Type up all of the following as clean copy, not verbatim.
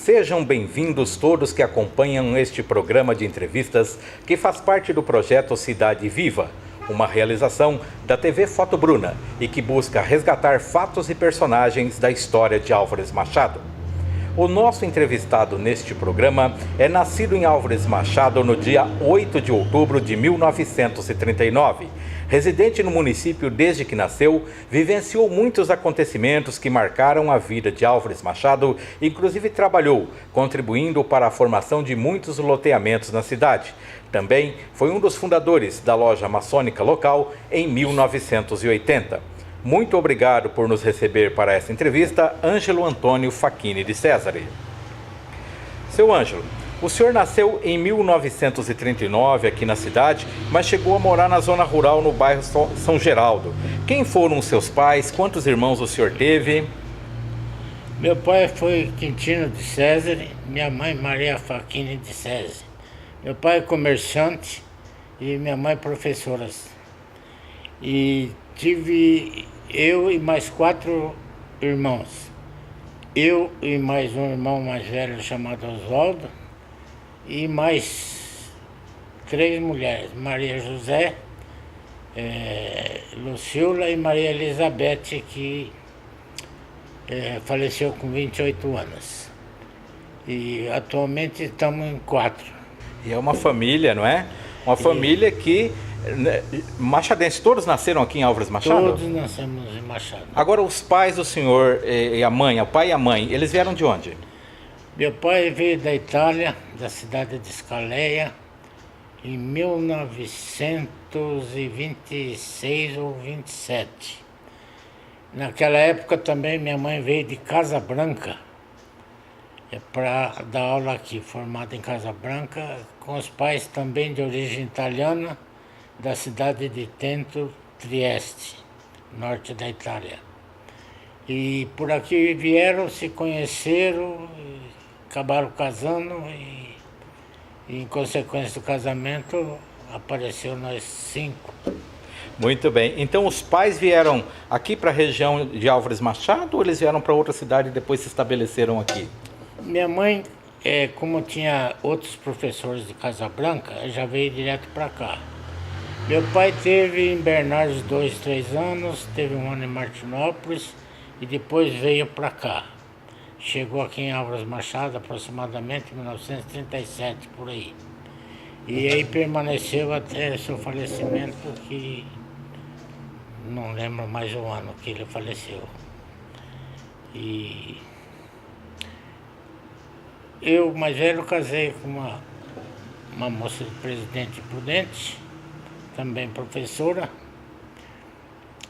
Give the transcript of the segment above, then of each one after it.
Sejam bem-vindos todos que acompanham este programa de entrevistas que faz parte do projeto Cidade Viva, uma realização da TV Foto Bruna e que busca resgatar fatos e personagens da história de Álvares Machado. O nosso entrevistado neste programa é nascido em Álvares Machado no dia 8 de outubro de 1939. Residente no município desde que nasceu, vivenciou muitos acontecimentos que marcaram a vida de Álvares Machado, inclusive trabalhou, contribuindo para a formação de muitos loteamentos na cidade. Também foi um dos fundadores da loja maçônica local em 1980. Muito obrigado por nos receber para essa entrevista, Ângelo Antônio Facchini de Cesare. Seu Ângelo, o senhor nasceu em 1939 aqui na cidade, mas chegou a morar na zona rural no bairro São Geraldo. Quem foram os seus pais? Quantos irmãos o senhor teve? Meu pai foi Quintino de Cesare, minha mãe Maria Facchini de Cesare. Meu pai é comerciante e minha mãe professora. E tive eu e mais 4 irmãos. Eu e mais um irmão mais velho chamado Oswaldo e mais 3 mulheres, Maria José, Lucila e Maria Elizabeth, que faleceu com 28 anos. E atualmente estamos em 4. E é uma família, não é? Uma família que... Machadense, todos nasceram aqui em Álvares Machado? Todos nascemos em Machado. Agora, os pais do senhor e a mãe, o pai e a mãe, eles vieram de onde? Meu pai veio da Itália, da cidade de Scaleia, em 1926 ou 27. Naquela época também minha mãe veio de Casa Branca, para dar aula aqui, formada em Casa Branca, com os pais também de origem italiana, da cidade de Tento, Trieste, norte da Itália. E por aqui vieram, se conheceram, acabaram casando e em consequência do casamento apareceu nós 5. Muito bem. Então os pais vieram aqui para a região de Álvares Machado ou eles vieram para outra cidade e depois se estabeleceram aqui? Minha mãe, como tinha outros professores de Casa Branca, já veio direto para cá. Meu pai teve em Bernardes 2, 3 anos, teve um ano em Martinópolis e depois veio para cá. Chegou aqui em Álvares Machado aproximadamente em 1937, por aí. E aí permaneceu até seu falecimento, que não lembro mais o ano que ele faleceu. E eu, mais velho, casei com uma moça de Presidente Prudente, também professora.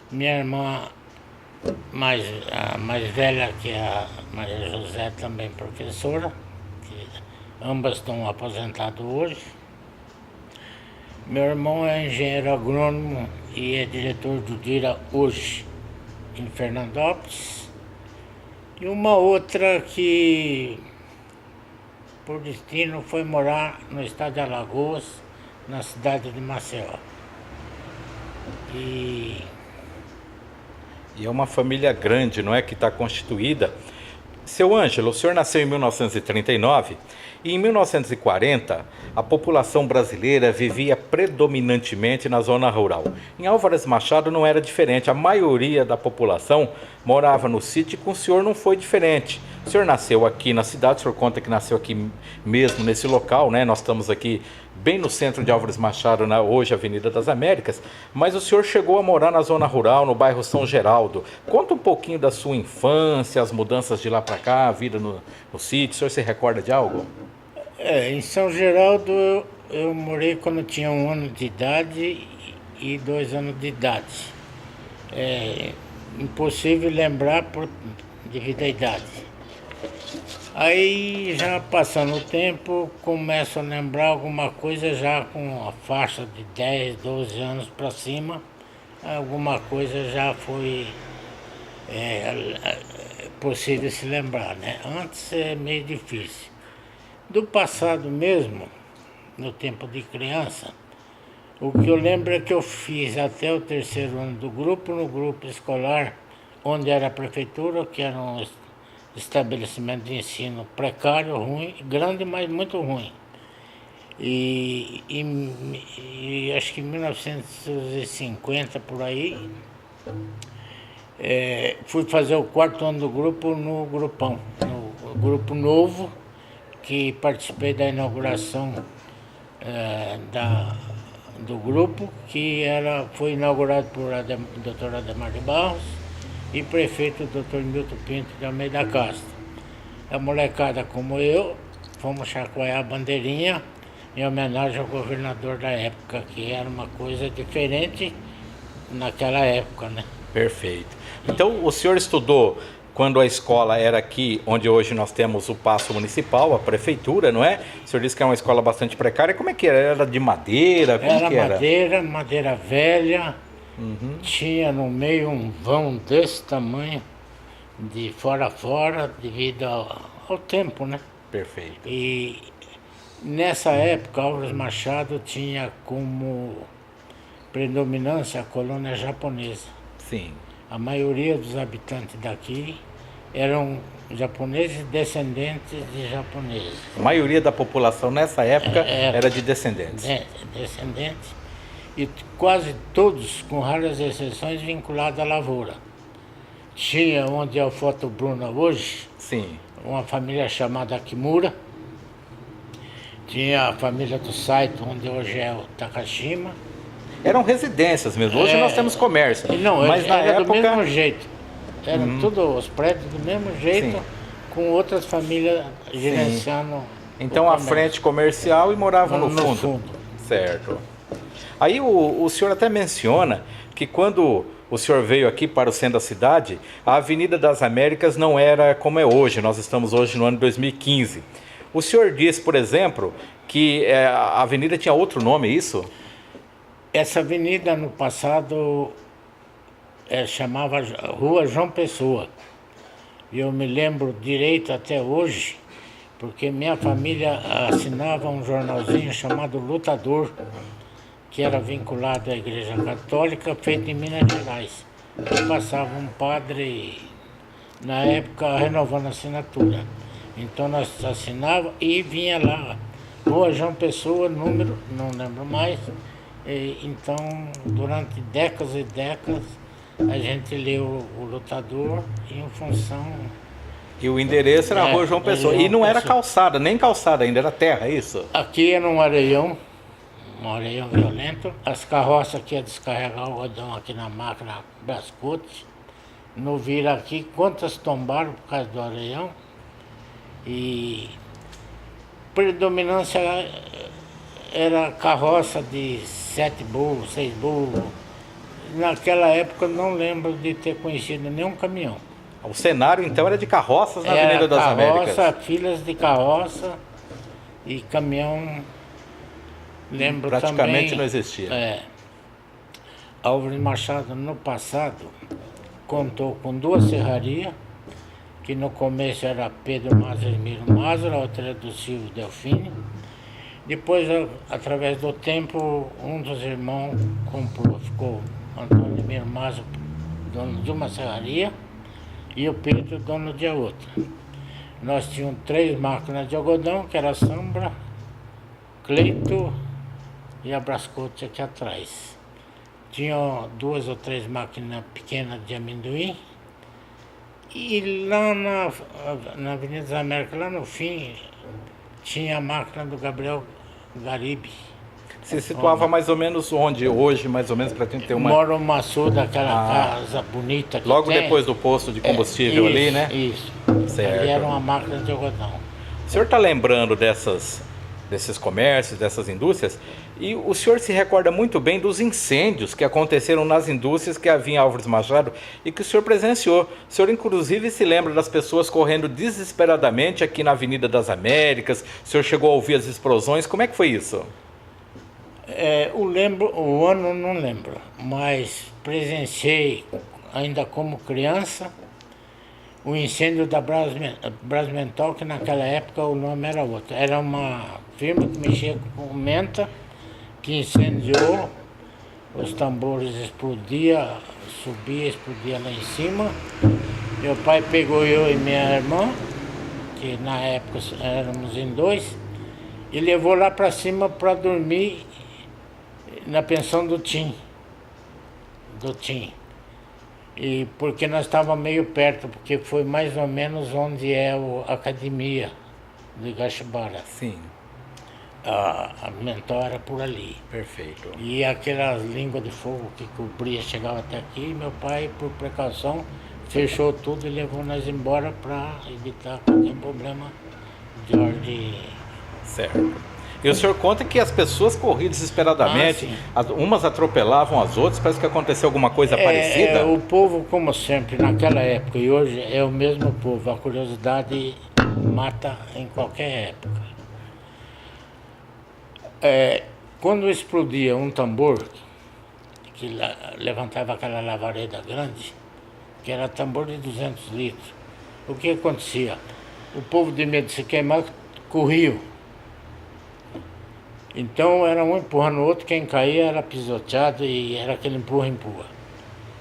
Minha irmã a mais velha, que é a Maria José, também professora, que ambas estão aposentadas hoje. Meu irmão é engenheiro agrônomo e é diretor do DIRA hoje, em Fernandópolis. E uma outra que, por destino, foi morar no estado de Alagoas, na cidade de Maceió. E é uma família grande, não é, que está constituída. Seu Ângelo, o senhor nasceu em 1939 e em 1940 a população brasileira vivia predominantemente na zona rural. Em Álvares Machado não era diferente, a maioria da população morava no sítio e com o senhor não foi diferente. O senhor nasceu aqui na cidade, o senhor conta que nasceu aqui mesmo nesse local, né? Nós estamos aqui bem no centro de Álvares Machado, hoje Avenida das Américas, mas o senhor chegou a morar na zona rural, no bairro São Geraldo. Conta um pouquinho da sua infância, as mudanças de lá para cá, a vida no sítio. O senhor se recorda de algo? em São Geraldo eu morei quando tinha 1 ano de idade e 2 anos de idade. É impossível lembrar devido à idade. Aí, já passando o tempo, começo a lembrar alguma coisa já com a faixa de 10, 12 anos para cima. Alguma coisa já foi possível se lembrar, né? Antes é meio difícil. Do passado mesmo, no tempo de criança, o que eu lembro é que eu fiz até o 3º ano do grupo, no grupo escolar, onde era a prefeitura, que eram estabelecimento de ensino precário, ruim, grande, mas muito ruim. E acho que em 1950, por aí, fui fazer o 4º ano do grupo no Grupão, no Grupo Novo, que participei da inauguração do grupo, que foi inaugurado por Dr. Ademar de Barros e prefeito Dr. Milton Pinto de Almeida Castro. A molecada como eu, fomos chacoalhar a bandeirinha em homenagem ao governador da época, que era uma coisa diferente naquela época, né? Perfeito. Então, o senhor estudou quando a escola era aqui, onde hoje nós temos o Paço Municipal, a prefeitura, não é? O senhor disse que é uma escola bastante precária. Como é que era? Era de madeira? Como que era? Madeira velha. Tinha no meio um vão desse tamanho, de fora a fora, devido ao tempo, né? Perfeito. E nessa época, Álvares Machado tinha como predominância a colônia japonesa. Sim. A maioria dos habitantes daqui eram japoneses descendentes de japoneses. A maioria da população nessa época era de descendentes. Descendentes. E quase todos, com raras exceções, vinculados à lavoura. Tinha onde é o Foto Bruna hoje, sim, uma família chamada Kimura. Tinha a família do Saito, onde hoje é o Takashima. Eram residências mesmo. Hoje nós temos comércio. Não, mas na era época... do mesmo jeito. Eram todos os prédios do mesmo jeito, sim, com outras famílias gerenciando. Então a frente comercial e moravam no fundo. fundo. Certo. Aí o senhor até menciona que quando o senhor veio aqui para o centro da cidade, a Avenida das Américas não era como é hoje. Nós estamos hoje no ano 2015. O senhor disse, por exemplo, que a avenida tinha outro nome, é isso? Essa avenida no passado chamava Rua João Pessoa. E eu me lembro direito até hoje, porque minha família assinava um jornalzinho chamado Lutador, que era vinculado à Igreja Católica, feito em Minas Gerais. E passava um padre, na época, renovando a assinatura. Então nós assinávamos e vinha lá, Rua João Pessoa, número, não lembro mais. Então, durante décadas e décadas, a gente leu o Lutador em função... E o endereço era a Rua João Pessoa. E não era calçada, nem calçada ainda, era terra, é isso? Aqui era um areião violento. As carroças que iam descarregar o algodão aqui na máquina Brascote. No vira aqui, quantas tombaram por causa do areião. E predominância era carroça de 7 burros, 6 burros. Naquela época eu não lembro de ter conhecido nenhum caminhão. O cenário então era de carroças na Avenida das Américas? Filas de carroça e caminhão, lembro praticamente também, não existia. Álvares Machado no passado contou com 2 serrarias, que no começo era Pedro Mazra e Miro Mazra, a outra era do Silvio Delfini. Depois, através do tempo, um dos irmãos comprou, ficou Antônio Miro Mazra, dono de uma serraria, e o Pedro, dono de outra. Nós tínhamos 3 máquinas de algodão, que era a Sambra, Cleito e a Brascote aqui atrás. Tinha 2 ou 3 máquinas pequenas de amendoim. E lá na Avenida das Américas, lá no fim, tinha a máquina do Gabriel Garibe. Se situava mais ou menos onde hoje, mais ou menos, para a gente ter uma... Moro Maçu, daquela casa bonita que logo tem. Depois do posto de combustível Isso, ali, né? Isso. Certo. Ali era uma máquina de algodão. O senhor está lembrando desses comércios, dessas indústrias, e o senhor se recorda muito bem dos incêndios que aconteceram nas indústrias que havia em Álvares Machado e que o senhor presenciou. O senhor inclusive se lembra das pessoas correndo desesperadamente aqui na Avenida das Américas, o senhor chegou a ouvir as explosões, como é que foi isso? O ano não lembro, mas presenciei ainda como criança o incêndio da Brasmental, que naquela época o nome era outro. Era uma firma que mexia com menta, que incendiou, os tambores explodiam, subia, explodia lá em cima, Meu pai pegou eu e minha irmã, que na época éramos em dois, e levou lá para cima para dormir na pensão do Tim. E porque nós estávamos meio perto, porque foi mais ou menos onde é a academia de Gachibara. Sim, A mentor era por ali. perfeito. E aquelas línguas de fogo que cobria, chegava até aqui, meu pai, por precaução, fechou tudo e levou nós embora para evitar qualquer problema de ordem. Certo. E o senhor conta que as pessoas corriam desesperadamente, umas atropelavam as outras, parece que aconteceu alguma coisa parecida? O povo, como sempre, naquela época e hoje, é o mesmo povo. A curiosidade mata em qualquer época. Quando explodia um tambor, que levantava aquela lavareda grande, que era tambor de 200 litros, o que acontecia? O povo, de medo de se queimar, corria. Então era um empurrando o outro, quem caía era pisoteado e era aquele empurra.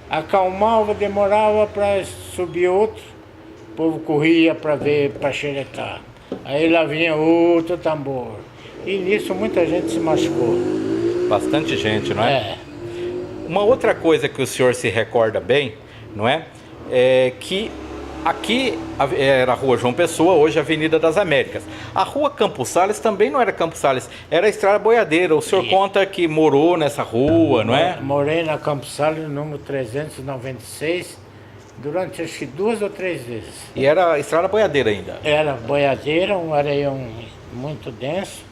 Acalmava, demorava para subir outro, o povo corria para ver, para xeretar. Aí lá vinha outro tambor. E nisso muita gente se machucou. Bastante gente, não é? Uma outra coisa que o senhor se recorda bem, não é? É que aqui era a Rua João Pessoa, hoje a Avenida das Américas. A Rua Campos Sales também não era Campos Sales, era a Estrada Boiadeira. O senhor conta que morou nessa rua, não é? Morei na Campos Sales, número 396, durante acho que 2 ou 3 vezes. E era a Estrada Boiadeira ainda? Era boiadeira, um areião muito denso.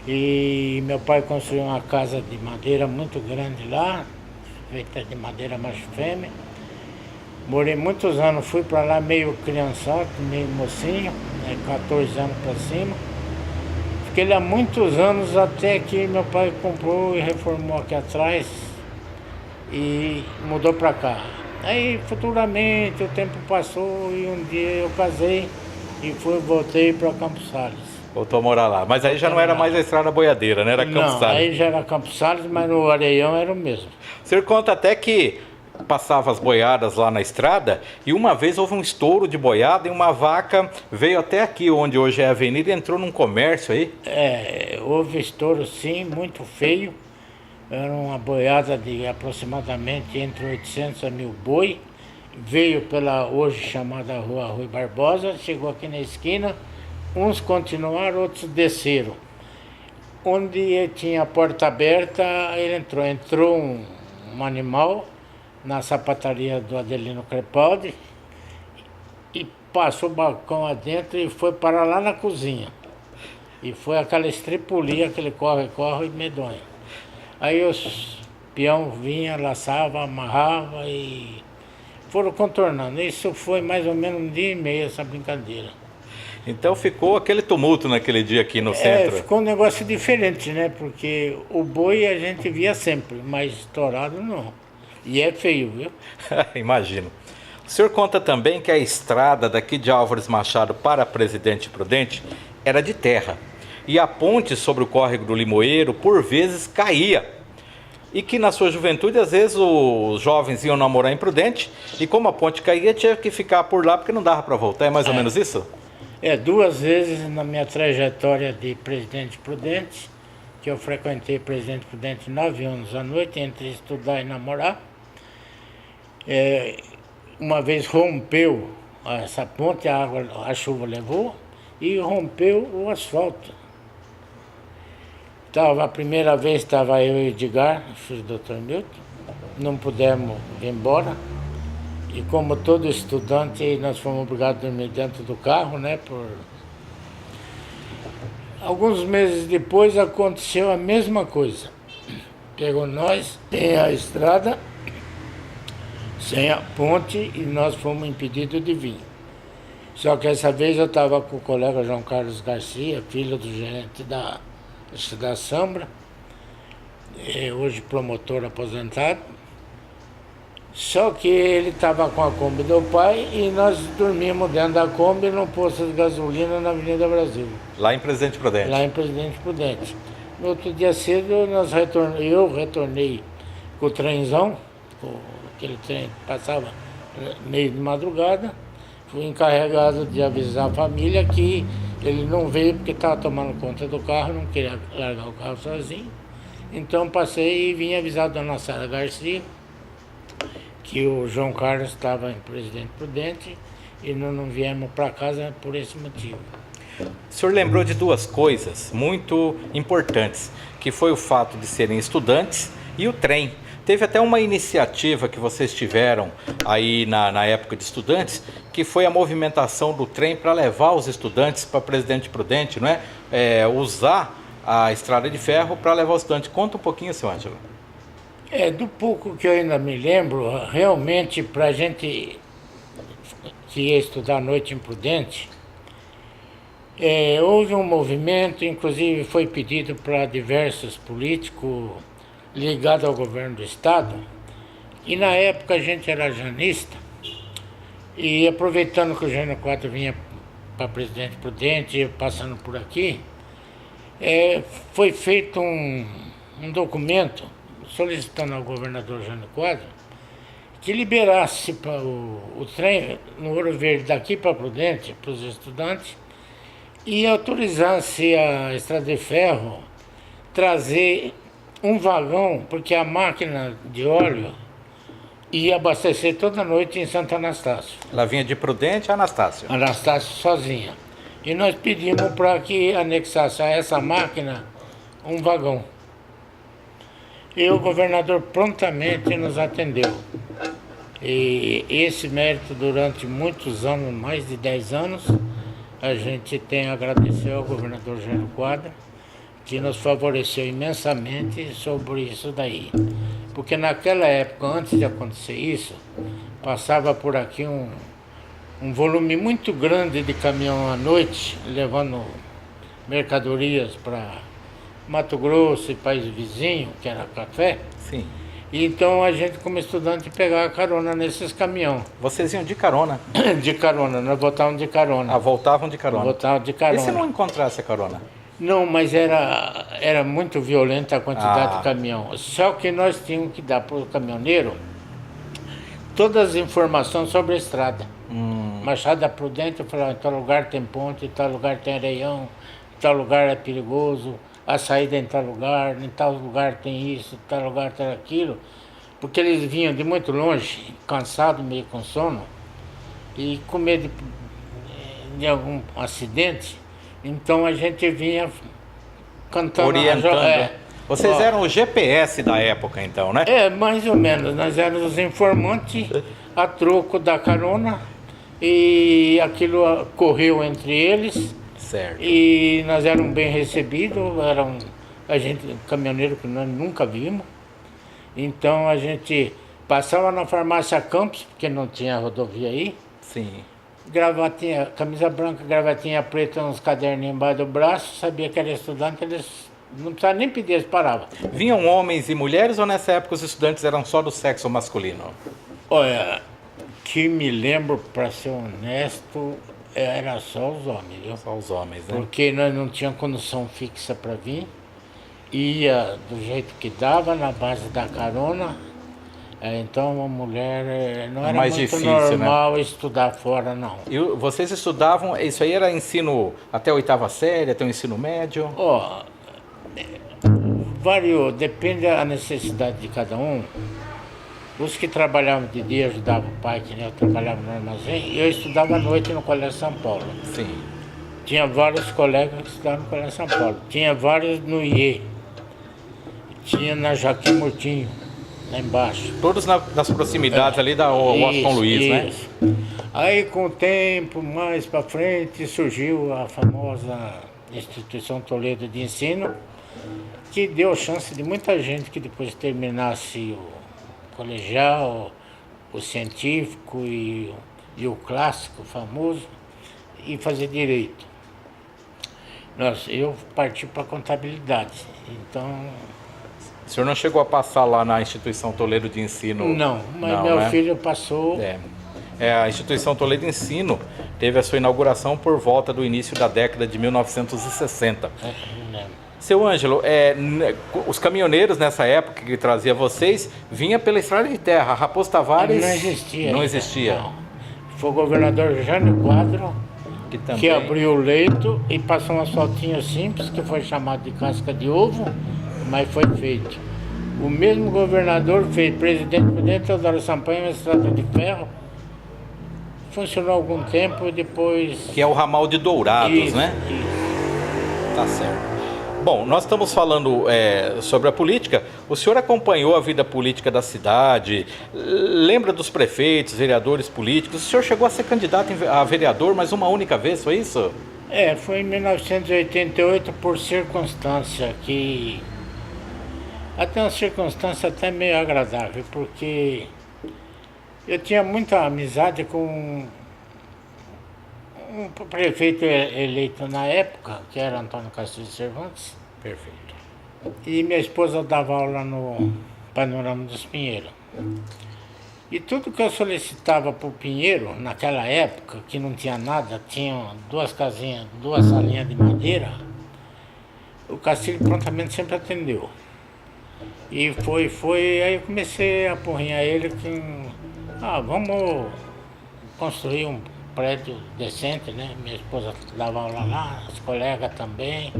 E meu pai construiu uma casa de madeira muito grande lá, feita de madeira macho fêmea. Morei muitos anos, fui para lá meio criançote, meio mocinho, 14 anos para cima. Fiquei lá muitos anos até que meu pai comprou e reformou aqui atrás e mudou para cá. Aí futuramente o tempo passou e um dia eu casei e voltei para Campos Sales. Voltou a morar lá, mas aí já não era mais a Estrada Boiadeira, né? Era Campos Sales. Aí já era Campos Sales, mas no Areião era o mesmo. O senhor conta até que passava as boiadas lá na estrada e uma vez houve um estouro de boiada e uma vaca veio até aqui, onde hoje é a avenida, e entrou num comércio aí. Houve estouro sim, muito feio. Era uma boiada de aproximadamente entre 800 a 1000 boi. Veio pela hoje chamada Rua Rui Barbosa, chegou aqui na esquina. Uns continuaram, outros desceram. Onde tinha a porta aberta, ele entrou um animal na sapataria do Adelino Crepaldi e passou o balcão adentro e foi para lá na cozinha. E foi aquela estripulia, aquele corre medonho. Aí os peão vinha, laçava, amarrava e foram contornando. Isso foi mais ou menos 1 dia e meio essa brincadeira. Então ficou aquele tumulto naquele dia aqui no centro. Ficou um negócio diferente, né? Porque o boi a gente via sempre, mas estourado não. E é feio, viu? Imagino. O senhor conta também que a estrada daqui de Álvares Machado para Presidente Prudente era de terra. E a ponte sobre o córrego do Limoeiro, por vezes, caía. E que na sua juventude, às vezes, os jovens iam namorar em Prudente. E como a ponte caía, tinha que ficar por lá porque não dava para voltar. É mais ou menos isso? 2 vezes na minha trajetória de Presidente Prudente, que eu frequentei Presidente Prudente 9 anos à noite, entre estudar e namorar. Uma vez rompeu essa ponte, a chuva levou e rompeu o asfalto. A primeira vez estava eu e Edgar, filho do Dr. Milton, não pudemos ir embora. E como todo estudante, nós fomos obrigados a dormir dentro do carro, né? Alguns meses depois aconteceu a mesma coisa. Pegou nós, tem a estrada, sem a ponte, e nós fomos impedidos de vir. Só que essa vez eu estava com o colega João Carlos Garcia, filho do gerente da Sambra, hoje promotor aposentado. Só que ele estava com a Kombi do pai e nós dormimos dentro da Kombi no posto de gasolina na Avenida Brasil. Lá em Presidente Prudente? Lá em Presidente Prudente. No outro dia cedo eu retornei com o trenzão, aquele trem que passava meio de madrugada. Fui encarregado de avisar a família que ele não veio porque estava tomando conta do carro, não queria largar o carro sozinho. Então passei e vim avisar a dona Sara Garcia que o João Carlos estava em Presidente Prudente e nós não viemos para casa por esse motivo. O senhor lembrou de duas coisas muito importantes, que foi o fato de serem estudantes e o trem. Teve até uma iniciativa que vocês tiveram aí na época de estudantes, que foi a movimentação do trem para levar os estudantes para Presidente Prudente, não é? Usar a estrada de ferro para levar os estudantes. Conta um pouquinho, seu Ângelo. Do pouco que eu ainda me lembro, realmente para a gente que ia estudar à noite em Prudente, houve um movimento, inclusive foi pedido para diversos políticos ligados ao governo do estado, e na época a gente era janista, e aproveitando que o Jânio Quadros vinha para Presidente Prudente, passando por aqui, foi feito um documento solicitando ao governador Jânio Quadros que liberasse para o trem no Ouro Verde daqui para Prudente, para os estudantes, e autorizasse a Estrada de Ferro trazer um vagão, porque a máquina de óleo ia abastecer toda noite em Santo Anastácio. Ela vinha de Prudente a Anastácio. Anastácio sozinha. E nós pedimos para que anexasse a essa máquina um vagão. E o governador prontamente nos atendeu. E esse mérito durante muitos anos, mais de 10 anos, a gente tem a agradecer ao governador Jânio Quadros, que nos favoreceu imensamente sobre isso daí. Porque naquela época, antes de acontecer isso, passava por aqui um volume muito grande de caminhão à noite, levando mercadorias para Mato Grosso e país vizinho, que era café. Sim. E então a gente, como estudante, pegava carona nesses caminhões. Vocês iam de carona? De carona, nós voltávamos de carona. Ah, voltavam de carona. Voltávamos de carona. E se não encontrasse a carona? Não, mas era muito violenta a quantidade de caminhão. Só que nós tínhamos que dar para o caminhoneiro todas as informações sobre a estrada. Machado da Prudente, eu falava, em tal lugar tem ponte, em tal lugar tem areião, em tal lugar é perigoso, a saída é em tal lugar tem isso, em tal lugar tem aquilo. Porque eles vinham de muito longe, cansados, meio com sono, e com medo de algum acidente. Então a gente vinha cantando. Orientando. Vocês eram o GPS da época, então, né? Mais ou menos. Nós éramos os informantes a troco da carona e aquilo correu entre eles. Certo. E nós éramos bem recebidos, a gente, caminhoneiro que nós nunca vimos. Então a gente passava na farmácia Campos, porque não tinha rodovia aí. Sim. Gravatinha, camisa branca, gravatinha preta, uns caderninhos embaixo do braço, sabia que era estudante, eles não precisavam nem pedir, eles paravam. Vinham homens e mulheres ou nessa época os estudantes eram só do sexo masculino? Olha, que me lembro, para ser honesto, era só os homens, viu? Só os homens, né? Porque nós não tínhamos condução fixa para vir, ia do jeito que dava, na base da carona. Então a mulher não era mais muito difícil, normal, né, estudar fora, não. E vocês estudavam, isso aí era ensino até a 8ª série, até o ensino médio? Variou, depende da necessidade de cada um. Os que trabalhavam de dia ajudavam o pai, que nem eu trabalhava no armazém, e eu estudava à noite no Colégio São Paulo. Sim. Tinha vários colegas que estudavam no Colégio São Paulo. Tinha vários no IE. Tinha na Joaquim Murtinho, lá embaixo. Todos nas proximidades ali da Washington Luiz, né? Aí com o tempo, mais para frente, surgiu a famosa Instituição Toledo de Ensino, que deu chance de muita gente que depois terminasse o colegial, o científico e o clássico famoso, e fazer direito. Eu parti para contabilidade, então... O senhor não chegou a passar lá na Instituição Toledo de Ensino? Não, mas meu filho passou... A Instituição Toledo de Ensino teve a sua inauguração por volta do início da década de 1960. Seu Ângelo, os caminhoneiros nessa época que trazia vocês, vinha pela estrada de terra. Raposo Tavares Não existia. Não ainda, existia. não. Foi o governador Jânio Quadro que abriu o leito e passou um asfaltinho simples, que foi chamado de casca de ovo, mas foi feito. O mesmo governador fez Presidente Prudente, Teodoro Sampaio, uma estrada de ferro. Funcionou algum tempo e depois... Que é o ramal de Dourados, Isso, né? Isso. Tá certo. Bom, nós estamos falando sobre a política. O senhor acompanhou a vida política da cidade, lembra dos prefeitos, vereadores políticos. O senhor chegou a ser candidato a vereador, mas uma única vez, foi isso? Foi em 1988 por circunstância que... Até uma circunstância até meio agradável, porque eu tinha muita amizade com um prefeito eleito na época, que era Antônio Castilho Cervantes. Perfeito. E minha esposa dava aula no Panorama dos Pinheiros. E tudo que eu solicitava para o Pinheiro, naquela época, que não tinha nada, tinha duas casinhas, duas salinhas de madeira, o Castilho prontamente sempre atendeu. E aí eu comecei a apurrinhar ele que, vamos construir um prédio decente, né? Minha esposa dava aula lá, as colegas também.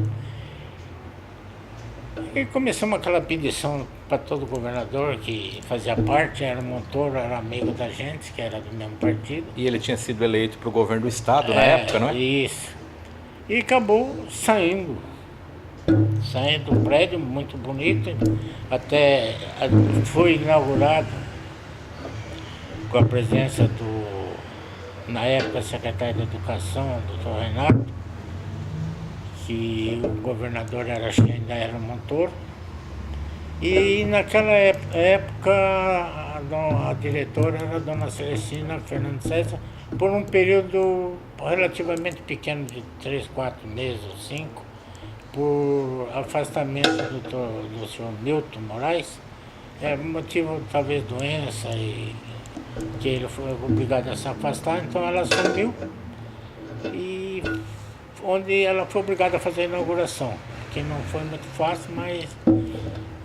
E começamos aquela pedição para todo governador que fazia parte, era Montoro, era amigo da gente, que era do mesmo partido. E ele tinha sido eleito para o governo do estado na época, não é? Isso. E acabou saindo do prédio, muito bonito, até foi inaugurado com a presença na época, secretário de Educação, doutor Renato, que o governador ainda era Montoro. E naquela época a diretora era a dona Celestina Fernandes César, por um período relativamente pequeno, de 3, 4 meses ou 5, por afastamento do senhor Milton Moraes, motivo talvez doença, e que ele foi obrigado a se afastar, então ela assumiu, e onde ela foi obrigada a fazer a inauguração, que não foi muito fácil, mas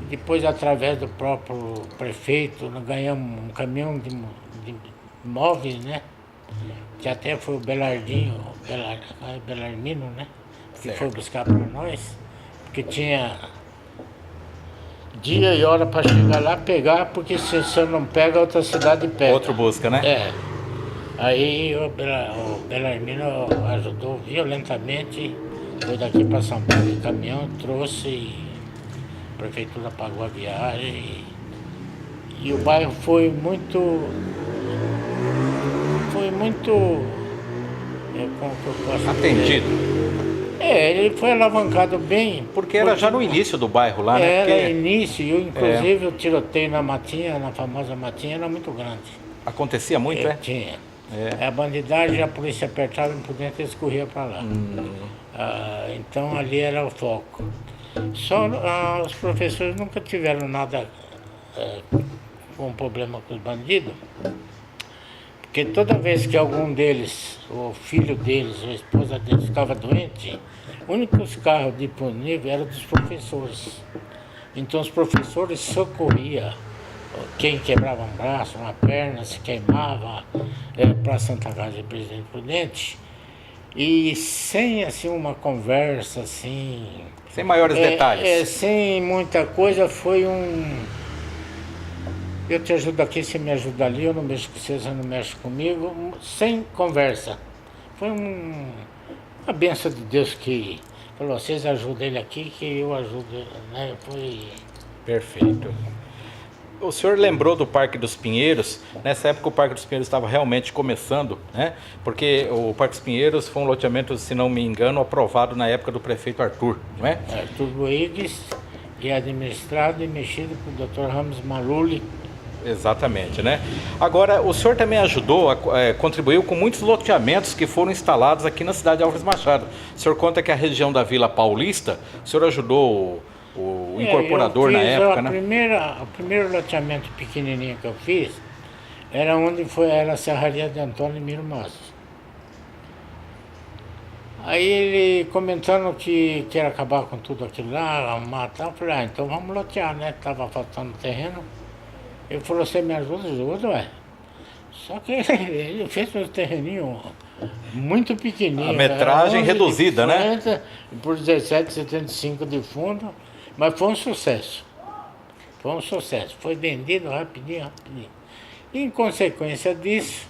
depois, através do próprio prefeito, nós ganhamos um caminhão de móveis, né? Que até foi o Belardinho, Belarmino, né? Que foi buscar para nós, porque tinha dia e hora para chegar lá, pegar, porque se você não pega, outra cidade pega. Outro busca, né? Aí o Belarmino ajudou violentamente, foi daqui para São Paulo de caminhão, trouxe, a prefeitura pagou a viagem, e o bairro foi muito, como que eu posso atendido. dizer? Ele foi alavancado bem. Porque era já no início do bairro lá, né? Era início, inclusive o tiroteio na Matinha, na famosa Matinha, era muito grande. Acontecia muito, Tinha. A bandidagem, a polícia apertava e por dentro eles corriam para lá. Então ali era o foco. Só os professores nunca tiveram nada com problema com os bandidos, porque toda vez que algum deles, o filho deles, ou a esposa deles ficava doente, únicos carros disponíveis eram dos professores. Então os professores socorriam quem quebrava um braço, uma perna, se queimava, para Santa Casa de Presidente Prudente, e sem assim uma conversa assim... Sem maiores detalhes. Sem muita coisa, foi eu te ajudo aqui, você me ajuda ali, eu não mexo com você, você não mexe comigo, sem conversa. Foi uma bênção de Deus que falou, vocês ajudam ele aqui, que eu ajudo, né? Foi... Perfeito. O senhor lembrou do Parque dos Pinheiros? Nessa época o Parque dos Pinheiros estava realmente começando, né? Porque o Parque dos Pinheiros foi um loteamento, se não me engano, aprovado na época do prefeito Arthur, não é? Arthur Boigues, e administrado e mexido por Dr. Ramos Maluli. Exatamente, né? Agora, o senhor também ajudou, contribuiu com muitos loteamentos que foram instalados aqui na cidade de Álvares Machado. O senhor conta que a região da Vila Paulista, o senhor ajudou o incorporador na época, né? O primeiro loteamento pequenininho que eu fiz era onde era a Serraria de Antônio Miro Matos. Aí ele comentando que quer acabar com tudo aquilo lá, arrumar tal, eu falei, então vamos lotear, né? Tava faltando terreno. Ele falou, você me ajuda? Ajuda, ué. Só que ele fez um terreninho muito pequenininho. A metragem reduzida, né? Por 17,75 de fundo, mas foi um sucesso. Foi um sucesso. Foi vendido rapidinho, rapidinho. E, em consequência disso,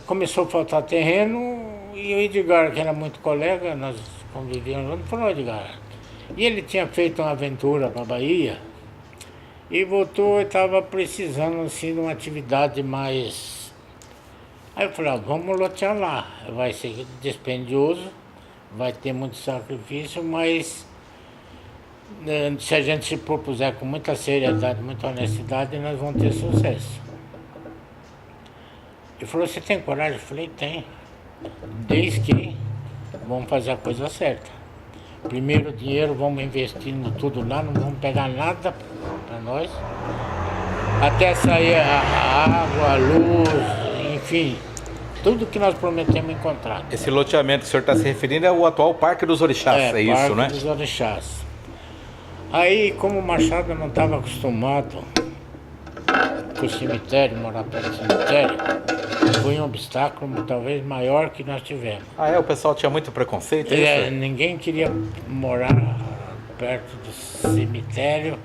começou a faltar terreno e o Edgar, que era muito colega, nós convivíamos juntos, falou, Edgar. E ele tinha feito uma aventura para a Bahia e voltou e estava precisando assim, de uma atividade mais. Aí eu falei, vamos lotear lá. Vai ser dispendioso, vai ter muito sacrifício, mas se a gente se propuser com muita seriedade, muita honestidade, nós vamos ter sucesso. Ele falou, você tem coragem? Eu falei, tenho. Desde que vamos fazer a coisa certa. Primeiro dinheiro, vamos investindo tudo lá, não vamos pegar nada para nós. Até sair a água, a luz, enfim, tudo que nós prometemos encontrar. Esse loteamento que o senhor está se referindo é o atual Parque dos Orixás, é isso, Parque né? dos Orixás. Aí, como o Machado não estava acostumado com o cemitério, morar perto do cemitério, foi um obstáculo talvez maior que nós tivemos. Ah, o pessoal tinha muito preconceito, é isso? Ninguém queria morar perto do cemitério.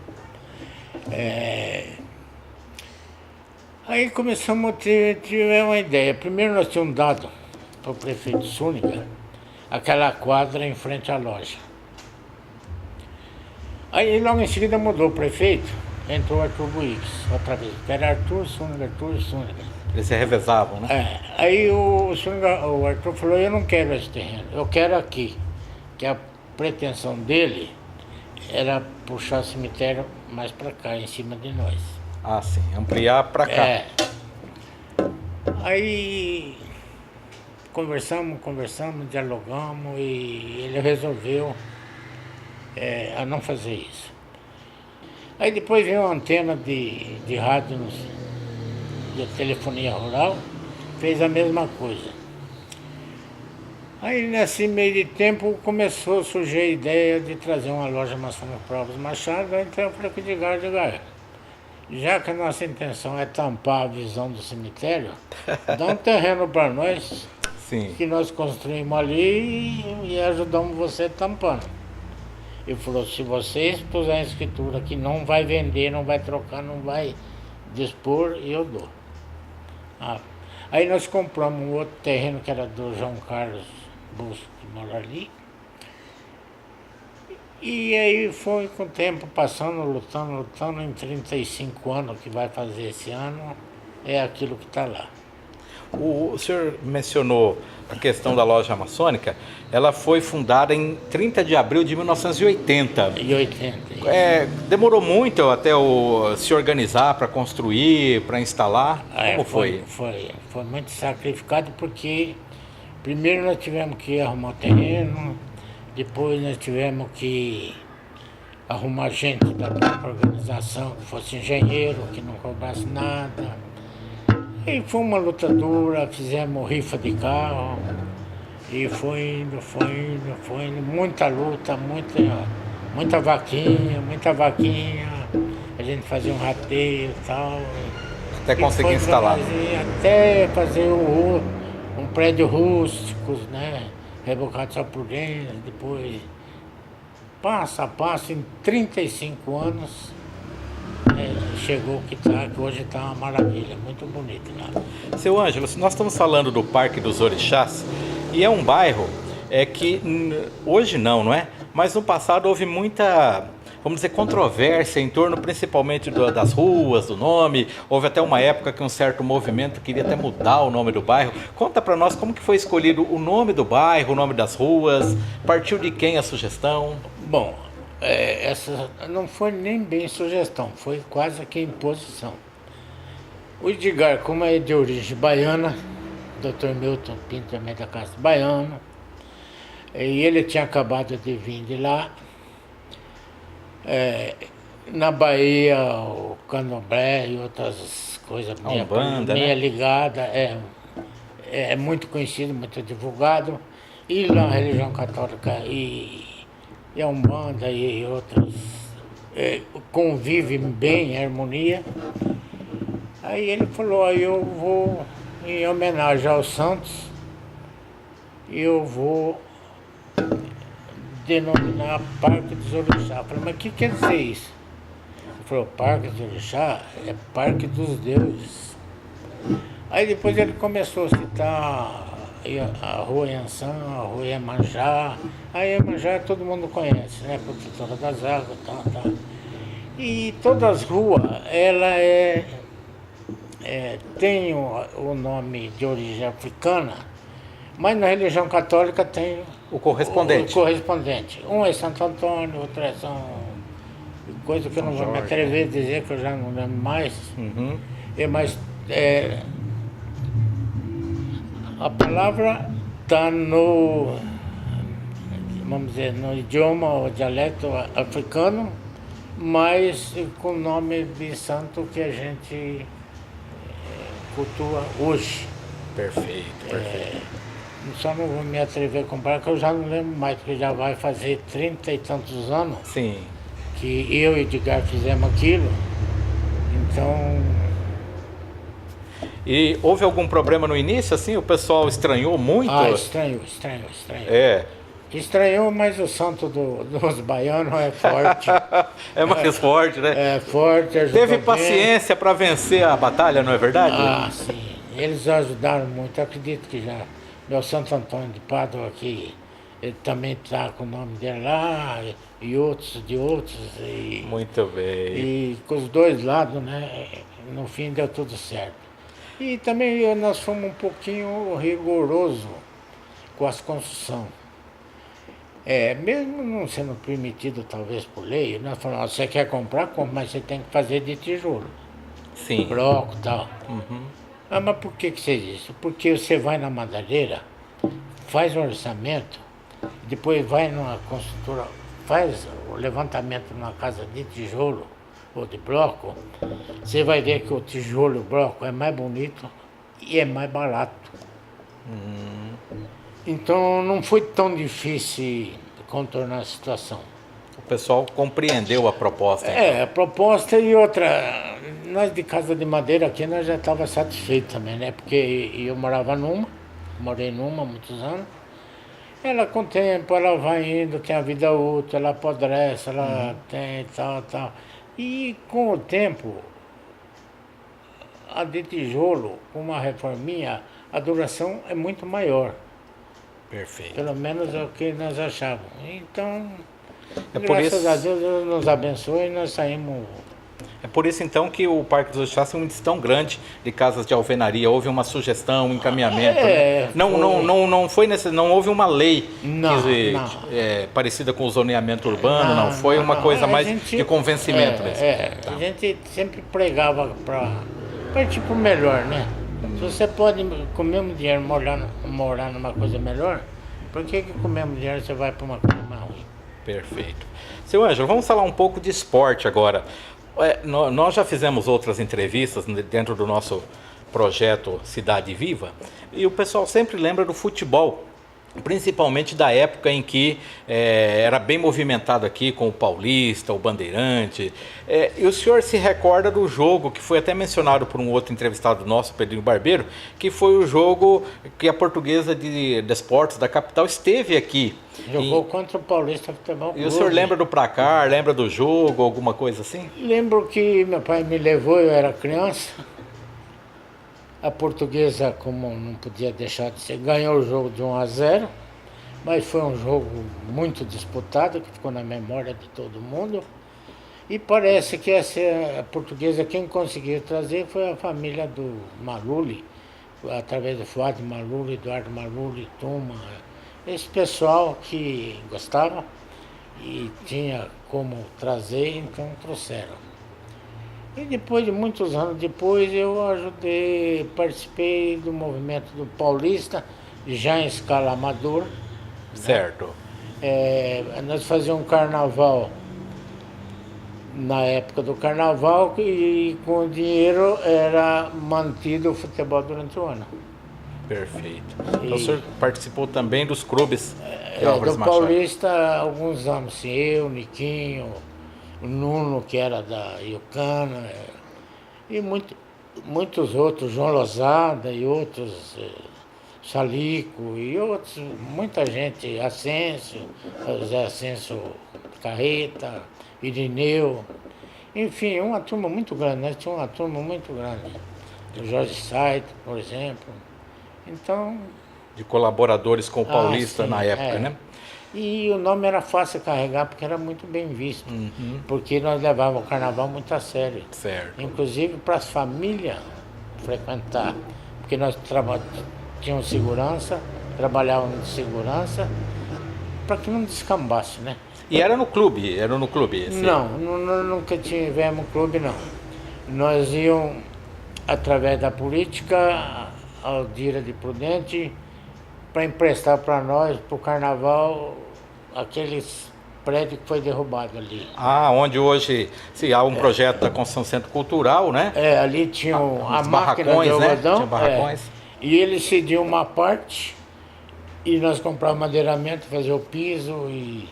Aí começamos a ter uma ideia. Primeiro nós tínhamos dado para o prefeito Súnica aquela quadra em frente à loja. Aí logo em seguida mudou o prefeito, entrou o Arthur Buix, outra vez. Era Arthur Súnica. Eles se revezavam, né? Aí o Arthur falou, eu não quero esse terreno, eu quero aqui. Que a pretensão dele era puxar o cemitério mais para cá, em cima de nós. Ah, sim, ampliar para cá. Aí conversamos, dialogamos e ele resolveu a não fazer isso. Aí depois veio uma antena de rádio, de telefonia rural, fez a mesma coisa. Aí nesse meio de tempo começou a surgir a ideia de trazer uma loja maçônica para os Machado, então eu falei com o Edgar, já que a nossa intenção é tampar a visão do cemitério, dá um terreno para nós, Sim. Que nós construímos ali e ajudamos você tampando. Ele falou, se vocês puserem a escritura que não vai vender, não vai trocar, não vai dispor, eu dou. Aí nós compramos um outro terreno que era do João Carlos Busco, que mora ali. E aí foi com o tempo passando, lutando, em 35 anos que vai fazer esse ano, é aquilo que está lá. O senhor mencionou a questão da loja maçônica, ela foi fundada em 30 de abril de 1980. Demorou muito até se organizar para construir, para instalar? Como foi? Foi muito sacrificado porque primeiro nós tivemos que arrumar o terreno, depois nós tivemos que arrumar gente da própria organização, que fosse engenheiro, que não cobrasse nada. E foi uma luta dura, fizemos rifa de carro, e foi indo, muita luta, muita vaquinha, a gente fazia um rateio e tal. Até conseguir instalar. Até fazer um prédio rústico, né? Rebocado só por dentro, depois, passo a passo, em 35 anos, chegou que hoje está uma maravilha, muito bonito lá. Seu Ângelo, nós estamos falando do Parque dos Orixás, e é um bairro que hoje não é? Mas no passado houve muita, vamos dizer, controvérsia em torno principalmente das ruas, do nome. Houve até uma época que um certo movimento queria até mudar o nome do bairro. Conta para nós como que foi escolhido o nome do bairro, o nome das ruas, partiu de quem a sugestão? Bom, essa não foi nem bem sugestão, foi quase que imposição. O Edgar, como é de origem baiana, Dr. Milton Pinto também da Casa baiano, e ele tinha acabado de vir de lá. Na Bahia, o Candomblé e outras coisas, minha ligada, é muito conhecido, muito divulgado. E lá a religião católica e a Umbanda e outras convivem bem em harmonia. Aí ele falou, aí eu vou, em homenagem aos santos, eu vou denominar Parque dos Orixás. Eu falei, mas o que quer dizer isso? Ele falou, Parque dos Orixás é Parque dos Deuses. Aí depois ele começou a citar a Rua Iansã, a Rua Iemanjá. A Iemanjá todo mundo conhece, né? Protetora das águas, tá. E todas as ruas, ela tem o nome de origem africana, mas na religião católica tem O correspondente. o correspondente. Um é Santo Antônio, outro é coisa que eu não vou me atrever a dizer, que eu já não lembro mais. Uhum. Mas a palavra está no, vamos dizer, no idioma ou dialeto africano, mas com o nome de santo que a gente cultua hoje. Perfeito. Só não vou me atrever a comparar, que eu já não lembro mais, porque já vai fazer 30 e tantos anos Sim. que eu e Edgar fizemos aquilo. Então, E houve algum problema no início, assim? O pessoal estranhou muito? estranhou. É. Estranhou, mas o santo dos baianos é forte. É mais forte, né? É forte, ajudou Teve bem. paciência para vencer a batalha, não é verdade? Ah, sim. Eles ajudaram muito. Eu acredito que já. Meu Santo Antônio de Pádua aqui, ele também está com o nome dele lá, e outros de outros. Muito bem. E com os dois lados, né? No fim deu tudo certo. E também nós fomos um pouquinho rigoroso com as construções. Mesmo não sendo permitido, talvez, por lei, nós falamos, você quer comprar, compra, mas você tem que fazer de tijolo, Sim. bloco e tal. Ah, mas por que você diz isso? Porque você vai na madeireira, faz o orçamento, depois vai numa construtora, faz o levantamento numa casa de tijolo ou de bloco, você vai ver que o tijolo e o bloco é mais bonito e é mais barato. Então não foi tão difícil contornar a situação. O pessoal compreendeu a proposta. Então. A proposta e outra, nós de casa de madeira aqui nós já estávamos satisfeitos também, né? Porque eu morei numa há muitos anos. Ela com o tempo, ela vai indo, tem a vida útil, ela apodrece, ela tem tal. E com o tempo, a de tijolo, com uma reforminha, a duração é muito maior. Perfeito. Pelo menos é o que nós achávamos. Então, por graças isso- a Deus, Deus nos abençoe e nós saímos. É por isso, então, que o Parque dos Orixás tem um índice tão grande de casas de alvenaria. Houve uma sugestão, um encaminhamento. Né? Não houve uma lei Não. parecida com o zoneamento urbano, não. Foi uma coisa A mais gente- de convencimento mesmo. A gente sempre pregava para tipo melhor, né? Se você pode, com o mesmo dinheiro, morar numa coisa melhor, por que com o mesmo dinheiro você vai para uma coisa mais ruim? Perfeito. Seu Ângelo, vamos falar um pouco de esporte agora. Nós já fizemos outras entrevistas dentro do nosso projeto Cidade Viva e o pessoal sempre lembra do futebol, principalmente da época em que era bem movimentado aqui com o Paulista, o Bandeirante. E o senhor se recorda do jogo que foi até mencionado por um outro entrevistado nosso, Pedrinho Barbeiro, que foi o jogo que a Portuguesa de Desportos da capital esteve aqui. Jogou contra o Paulista Futebol Clube. E o senhor lembra do placar, lembra do jogo, alguma coisa assim? Lembro que meu pai me levou, eu era criança. A Portuguesa, como não podia deixar de ser, ganhou o jogo de 1-0, mas foi um jogo muito disputado, que ficou na memória de todo mundo. E parece que a Portuguesa, quem conseguiu trazer foi a família do Maluli, através do Fuad Maluli, Eduardo Maluli, Tuma, esse pessoal que gostava e tinha como trazer, então trouxeram. E depois de muitos anos depois eu participei do movimento do Paulista, já em escala amadora. Certo. Nós fazíamos um carnaval, na época do carnaval, e com o dinheiro era mantido o futebol durante o ano. Perfeito. Então o senhor participou também dos clubes de Álvares do Machado. Paulista há alguns anos, sim, eu, Niquinho, o Nuno, que era da Iucana, e muitos outros, João Lozada e outros, Chalico e outros, muita gente, Ascenso, José Ascenso Carreta, Irineu, enfim, uma turma muito grande, né? Tinha uma turma muito grande. O Jorge Saito, por exemplo. Então. De colaboradores com o Paulista sim, na época, né? E o nome era fácil carregar porque era muito bem visto. Porque nós levávamos o carnaval muito a sério. Certo. Inclusive para as famílias frequentar. Porque nós tínhamos segurança, trabalhávamos de segurança, para que não descambasse, né? E era no clube? Era no clube? Não, nunca tivemos clube, não. Nós íamos, através da política, ao Dira de Prudente, para emprestar para nós, para o carnaval, aqueles prédios que foi derrubado ali. Ah, onde hoje há um projeto da construção centro cultural, né? Ali tinha a máquina de barracões, né? algodão. Tinha barracões. E eles cediam uma parte e nós comprávamos madeiramento, fazia o piso e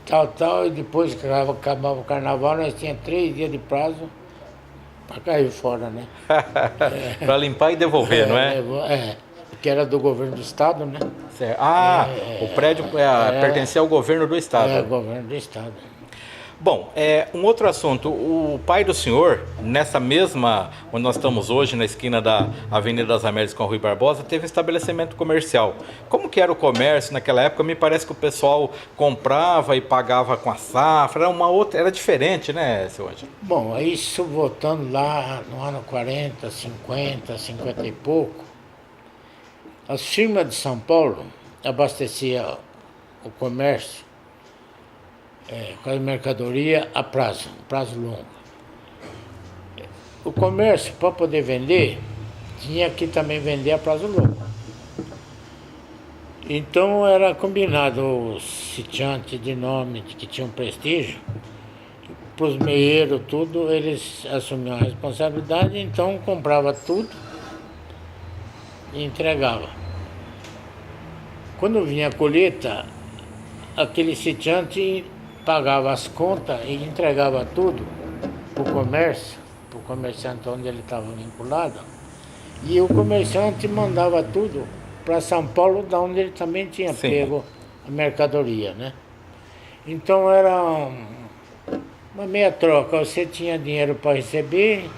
tal. E depois que acabava o carnaval, nós tínhamos 3 dias de prazo para cair fora, né? Para limpar e devolver, não é? Que era do governo do estado, né? Certo. Ah, o prédio pertencia ao governo do estado. Governo do estado. Bom, um outro assunto. O pai do senhor, nessa mesma, onde nós estamos hoje, na esquina da Avenida das Américas com a Rui Barbosa, teve um estabelecimento comercial. Como que era o comércio naquela época? Me parece que o pessoal comprava e pagava com a safra, era diferente, né, seu Ângelo? Bom, isso voltando lá no ano 40, 50 e pouco, as firmas de São Paulo abasteciam o comércio com a mercadoria a prazo longo. O comércio, para poder vender, tinha que também vender a prazo longo. Então era combinado os sitiantes de nome que tinham prestígio, para os meeiros, tudo, eles assumiam a responsabilidade, então comprava tudo e entregava. Quando vinha a colheita, aquele sitiante pagava as contas e entregava tudo para o comércio, para o comerciante onde ele estava vinculado, e o comerciante mandava tudo para São Paulo, da onde ele também tinha pego a mercadoria, né? Então era uma meia troca, você tinha dinheiro para receber,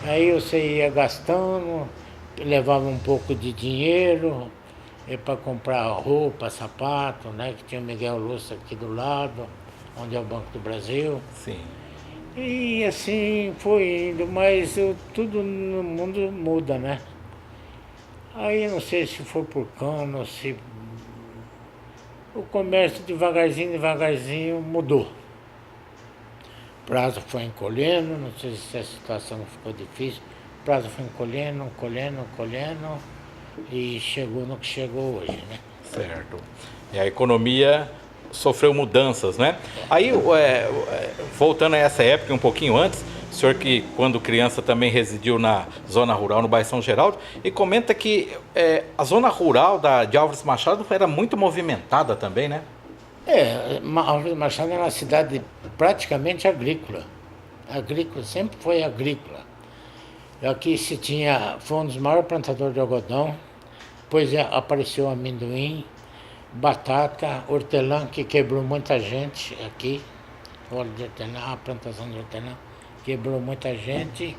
aí você ia gastando, levava um pouco de dinheiro para comprar roupa, sapato, né? Que tinha o Miguel Lúcio aqui do lado, onde é o Banco do Brasil. Sim. E assim foi indo, mas tudo no mundo muda, né? Aí eu não sei se foi por cano, se o comércio devagarzinho mudou. O prazo foi encolhendo, não sei se a situação ficou difícil, o prazo foi encolhendo, e chegou no que chegou hoje, né? Certo. E a economia sofreu mudanças, né? Aí, voltando a essa época, um pouquinho antes, o senhor que, quando criança, também residiu na zona rural, no bairro São Geraldo, e comenta que a zona rural de Álvares Machado era muito movimentada também, né? Álvares Machado era uma cidade praticamente agrícola. Sempre foi agrícola. Aqui foi um dos maiores plantadores de algodão, depois apareceu amendoim, batata, hortelã, que quebrou muita gente aqui. Óleo de hortelã, a plantação de hortelã quebrou muita gente.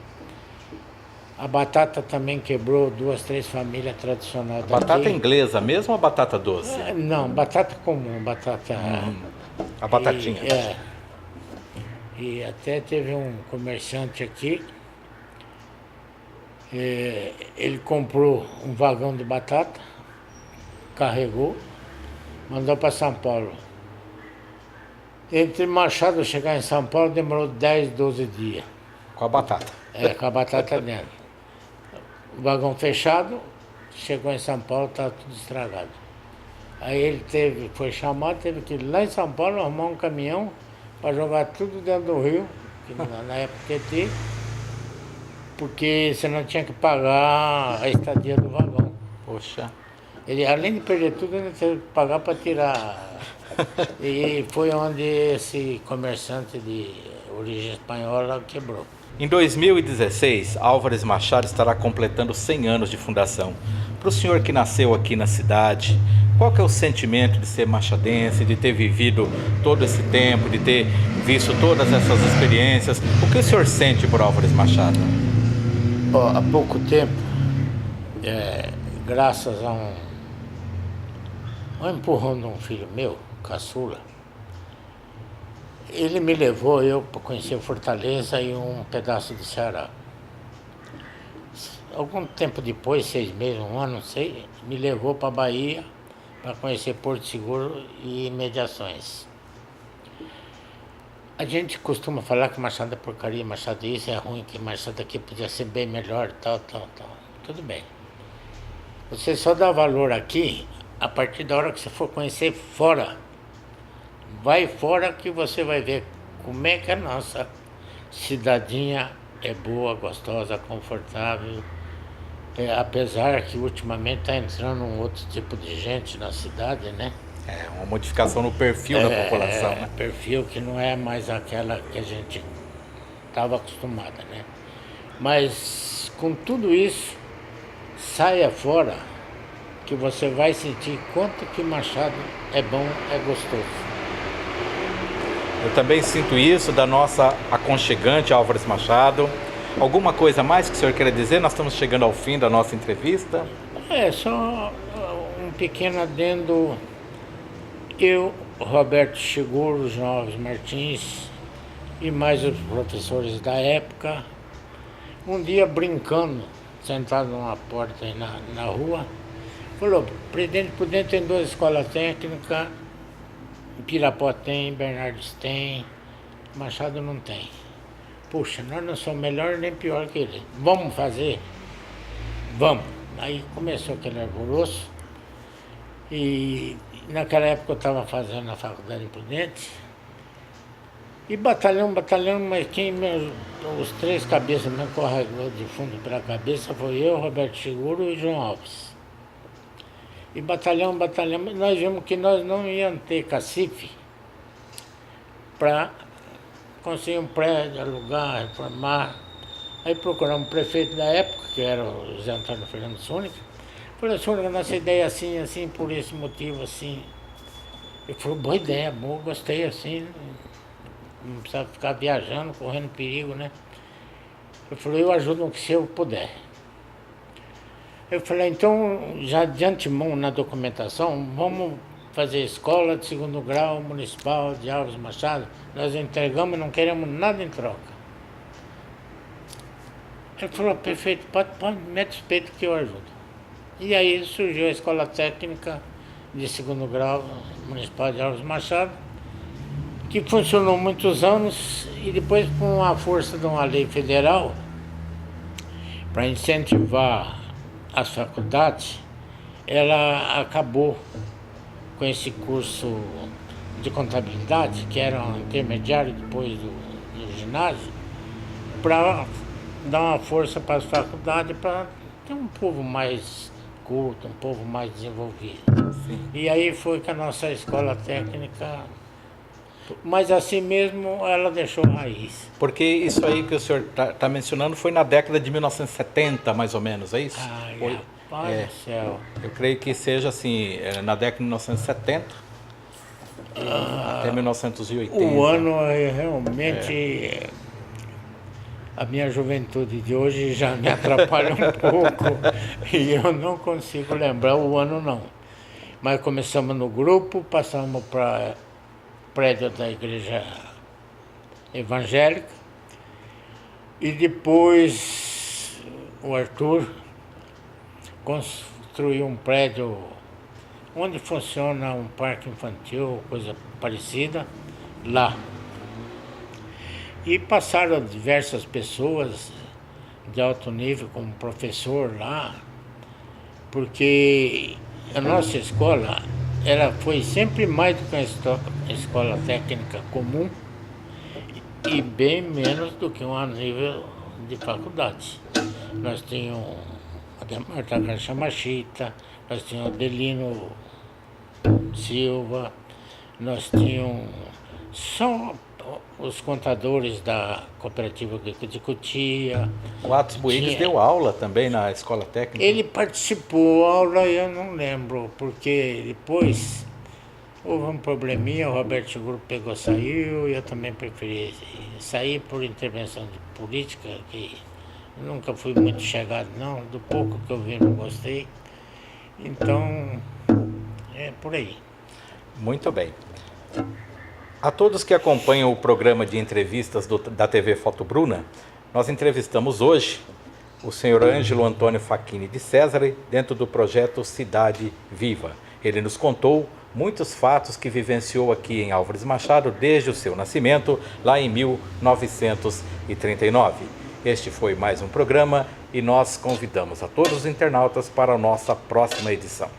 A batata também quebrou 2, 3 famílias tradicionais daqui. Batata inglesa mesmo ou batata doce? Não, batata comum, batata... A batatinha. E até teve um comerciante aqui, ele comprou um vagão de batata, carregou, mandou para São Paulo. Entre Machado chegar em São Paulo demorou 10, 12 dias. Com a batata. Com a batata dentro. O vagão fechado, chegou em São Paulo, estava tudo estragado. Aí ele foi chamado, teve que ir lá em São Paulo arrumar um caminhão para jogar tudo dentro do rio, que na época porque senão tinha que pagar a estadia do vagão. Poxa. Ele, além de perder tudo, ainda teve que pagar para tirar. E foi onde esse comerciante de origem espanhola quebrou. Em 2016, Álvares Machado estará completando 100 anos de fundação. Para o senhor que nasceu aqui na cidade, qual que é o sentimento de ser machadense, de ter vivido todo esse tempo, de ter visto todas essas experiências? O que o senhor sente por Álvares Machado? Há pouco tempo, graças a um empurrão de um filho meu, caçula, ele me levou para conhecer Fortaleza e um pedaço do Ceará. Algum tempo depois, 6 meses, um ano, não sei, me levou para a Bahia para conhecer Porto Seguro e imediações. A gente costuma falar que Machado é porcaria, Machado isso é ruim, que Machado aqui podia ser bem melhor, tal. Tudo bem. Você só dá valor aqui a partir da hora que você for conhecer fora. Vai fora que você vai ver como é que a nossa cidadinha é boa, gostosa, confortável. Apesar que ultimamente está entrando um outro tipo de gente na cidade, né? É uma modificação no perfil da população, né? Perfil que não é mais aquela que a gente estava acostumada, né? Mas com tudo isso, saia fora que você vai sentir quanto que Machado é bom, é gostoso. Eu também sinto isso da nossa aconchegante Álvares Machado. Alguma coisa mais que o senhor queira dizer? Nós estamos chegando ao fim da nossa entrevista. Só um pequeno adendo. Eu, Roberto Seguro, João Alves Martins e mais os professores da época, um dia brincando, sentado numa porta aí na rua, falou, Presidente Prudente tem 2 escolas técnicas, Pirapó tem, Bernardes tem, Machado não tem. Puxa, nós não somos melhor nem pior que ele. Vamos fazer? Vamos. Aí começou aquele alvoroço. E naquela época eu estava fazendo a faculdade em Prudente. E batalhão, mas os 3 cabeças mesmo corregou de fundo pela cabeça foi eu, Roberto Seguro e João Alves. E batalhão, nós vimos que nós não íamos ter cacife para conseguir um prédio, alugar, reformar. Aí procuramos o prefeito da época, que era o José Antônio Fernando Sônica. Falei, Sônica, nossa ideia é assim, por esse motivo, assim. Ele falou, boa ideia, boa, gostei assim, não precisa ficar viajando, correndo perigo, né? Ele falou, eu ajudo no que se eu puder. Eu falei, então, já de antemão na documentação, vamos fazer escola de 2º grau municipal de Álvares Machado, nós entregamos e não queremos nada em troca. Ele falou, perfeito, pode mete os peitos que eu ajudo. E aí surgiu a escola técnica de 2º grau municipal de Álvares Machado, que funcionou muitos anos e depois, com a força de uma lei federal, para incentivar as faculdades, ela acabou com esse curso de contabilidade, que era um intermediário depois do ginásio, para dar uma força para as faculdades, para ter um povo mais culto, um povo mais desenvolvido. Sim. E aí foi que a nossa escola técnica, mas assim mesmo ela deixou raiz. Porque isso aí que o senhor está mencionando foi na década de 1970, mais ou menos, é isso? Ai, rapaz do céu. Eu creio que seja assim, na década de 1970 até 1980. O ano é realmente... A minha juventude de hoje já me atrapalha um pouco e eu não consigo lembrar o ano não. Mas começamos no grupo, passamos para o prédio da igreja evangélica e depois o Arthur construiu um prédio onde funciona um parque infantil, coisa parecida, lá. E passaram diversas pessoas de alto nível como professor lá, porque a nossa escola foi sempre mais do que uma escola técnica comum e bem menos do que um nível de faculdade. Nós tínhamos Marta Caixa Machita, nós tínhamos Adelino Silva, nós tínhamos só os contadores da cooperativa de Cotia. O Atos Boigues deu aula também na escola técnica? Ele participou, aula eu não lembro, porque depois houve um probleminha, o Roberto Seguro pegou, saiu, e eu também preferi sair por intervenção de política, que eu nunca fui muito chegado não, do pouco que eu vi não gostei. Então, é por aí. Muito bem. A todos que acompanham o programa de entrevistas da TV Foto Bruna, nós entrevistamos hoje o senhor Ângelo Antônio Facchini de Cesare, dentro do projeto Cidade Viva. Ele nos contou muitos fatos que vivenciou aqui em Álvares Machado desde o seu nascimento, lá em 1939. Este foi mais um programa e nós convidamos a todos os internautas para a nossa próxima edição.